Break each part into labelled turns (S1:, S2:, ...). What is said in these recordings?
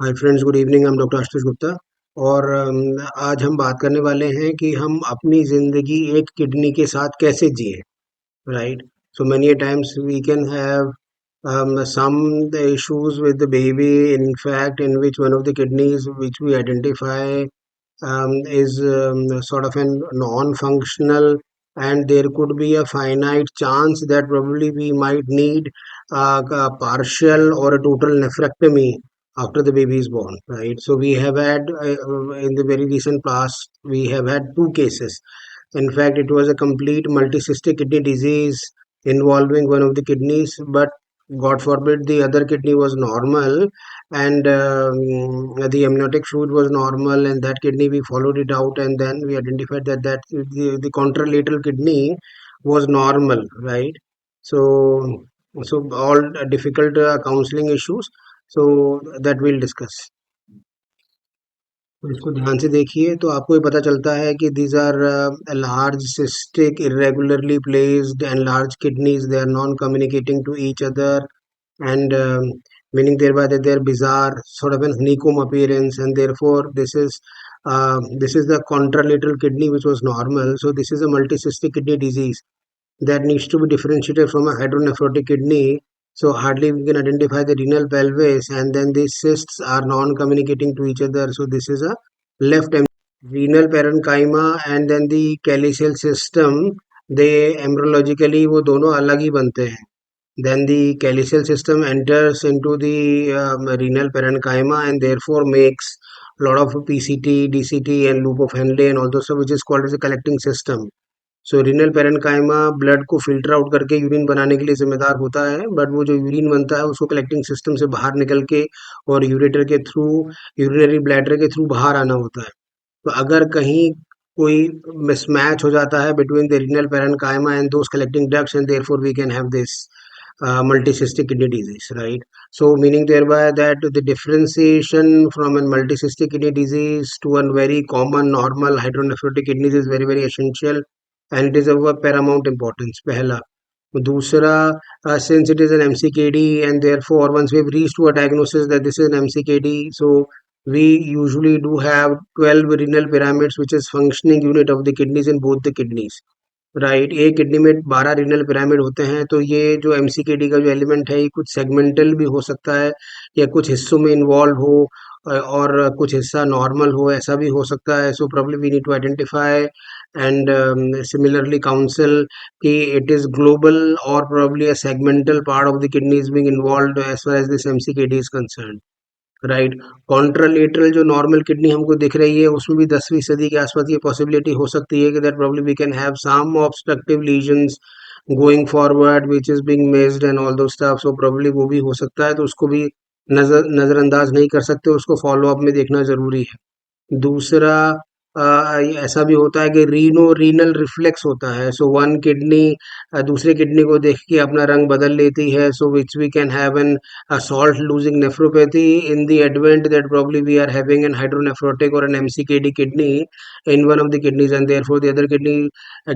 S1: Hi friends, good evening. हम doctor Ashutosh Gupta और आज हम बात करने वाले हैं कि हम अपनी ज़िंदगी एक किडनी के साथ कैसे जिए, right? So many times we can have some the issues with the baby, in fact, in which one of the kidneys which we identify is sort of a non-functional, and there could be a finite chance that probably we might need a partial or a total nephrectomy after the baby is born, right? So we have had in the very recent past we have had two cases. In fact, it was a complete multicystic kidney disease involving one of the kidneys, but God forbid the other kidney was normal, and the amniotic fluid was normal, and that kidney we followed it out, and then we identified that the contralateral kidney was normal, right? So all difficult counseling issues, so that we'll discuss. तो इसको ध्यान से देखिए तो आपको ये पता चलता है कि these are large cystic irregularly placed and large kidneys. They are non-communicating to each other, and meaning thereby that they are bizarre, sort of an honeycomb appearance, and therefore this is the contralateral kidney which was normal. So this is a multicystic kidney disease that needs to be differentiated from a hydronephrotic kidney. So hardly we can identify the renal pelvis, and then these cysts are non-communicating to each other. So this is a renal parenchyma, and then the calyceal system. They embryologically वो दोनों अलग ही बनते हैं. Then the calyceal system enters into the renal parenchyma and therefore makes a lot of PCT, DCT, and loop of Henle and all those stuff, which is called as a collecting system. So renal parenchyma blood को filter out करके urine बनाने के लिए जिम्मेदार होता है, but वो जो यूरिन बनता है उसको कलेक्टिंग सिस्टम से बाहर निकल के और यूरेटर के थ्रू, यूरिनरी ब्लैडर के थ्रू बाहर आना होता है. तो अगर कहीं कोई मिसमैच हो जाता है between the renal parenchyma and those collecting ducts, and therefore we can have this multicystic kidney disease, right? So meaning thereby that the differentiation from a multicystic kidney disease to a very common normal hydronephrotic kidneys is very very essential, and it is of a paramount importance. पहला. दूसरा, since it is an MCKD, and therefore once we've reached to a diagnosis that this is an MCKD, so we usually do have 12 renal pyramids, which is functioning unit of the kidneys in both the kidneys. Right, एक kidney में 12 renal pyramid होते हैं. तो ये जो एमसीकेडी का जो element है ये कुछ सेगमेंटल भी हो सकता है या कुछ हिस्सों में इन्वॉल्व हो, और कुछ हिस्सा नॉर्मल हो, ऐसा भी हो सकता है. So probably we need to identify and similarly council कि इट इज ग्लोबल और probably a segmental part of the kidney is being involved as far as this MCKD is concerned, right. Contralateral जो normal kidney हमको दिख रही है उसमें भी 10वीं सदी के आसपास ये पॉसिबिलिटी हो सकती है कि that probably we can have some obstructive lesions going forward which is being mazed and all those stuff. So probably वो भी हो सकता है, तो उसको भी नजरअंदाज नहीं कर सकते, उसको फॉलो अप में देखना जरूरी है. दूसरा, ऐसा भी होता है कि रीनल रिफ्लेक्स होता है. सो वन किडनी दूसरे किडनी को देख के अपना रंग बदल लेती है. So which we can have an salt losing nephropathy in the advent that probably we are having an hydronephrotic or an MCKD kidney in one of the kidneys, and therefore the other kidney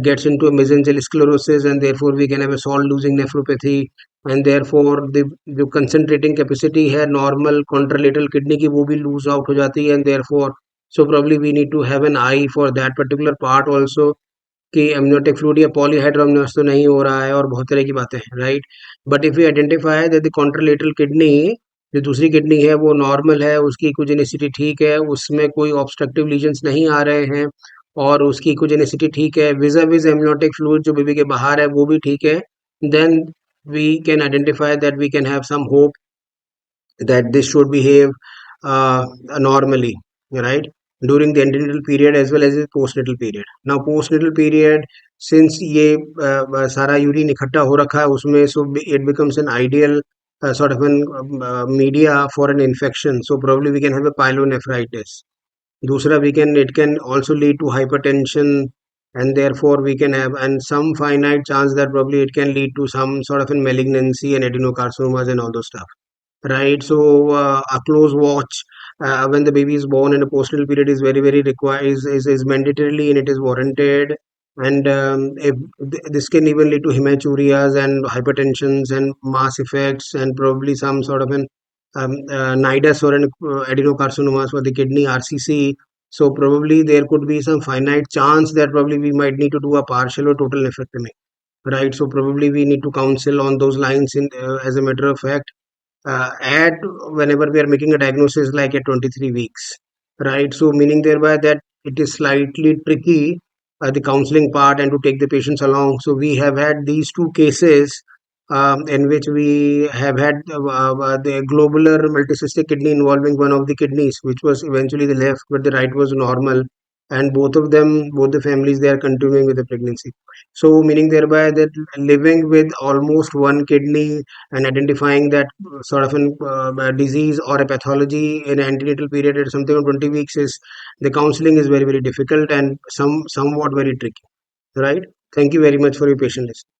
S1: gets into a mesangial sclerosis, and therefore we can have a salt losing nephropathy, and therefore the जो concentrating capacity है normal contralateral kidney की वो भी lose out हो जाती है, and therefore so probably we need to have an eye for that particular part also कि amniotic fluid या polyhydramnios तो नहीं हो रहा है, और बहुत तरह की बातें हैं, right. But if you identify that the contralateral kidney, जो दूसरी किडनी है वो नॉर्मल है, उसकी इकोजेनेसिटी ठीक है, उसमें कोई ऑब्स्ट्रक्टिव लीजन्स नहीं आ रहे हैं, और उसकी इकोजेनेसिटी ठीक है, विजा विज एमनियोटिक फ्लूइड जो बेबी के बाहर है वो भी ठीक है, then we can identify that we can have some hope that this should behave normally, right, during the antenatal period as well as the postnatal period. Now postnatal period, since ये सारा urine इकट्ठा हो रखा है उसमें, so it becomes an ideal sort of an media for an infection. So probably we can have a pyelonephritis. दूसरा, we can it can also lead to hypertension, and therefore we can have, and some finite chance that probably it can lead to some sort of a malignancy and adenocarcinomas and all those stuff, right? So a close watch when the baby is born in a postnatal period is very very required, is mandatorily, and it is warranted. And if this can even lead to hematuриas and hypertensions and mass effects and probably some sort of an nidus or an adenocarcinomas for the kidney, RCC. So probably there could be some finite chance that probably we might need to do a partial or total nephrectomy, right? So probably we need to counsel on those lines. In as a matter of fact, at whenever we are making a diagnosis like at 23 weeks, right? So meaning thereby that it is slightly tricky, the counseling part and to take the patients along. So we have had these two cases in which we have had the globular multicystic kidney involving one of the kidneys, which was eventually the left, but the right was normal. And both of them, both the families, they are continuing with the pregnancy. So meaning thereby that living with almost one kidney and identifying that sort of a disease or a pathology in an antenatal period at something on 20 weeks is the counseling is very difficult and somewhat very tricky, right? Thank you very much for your patience.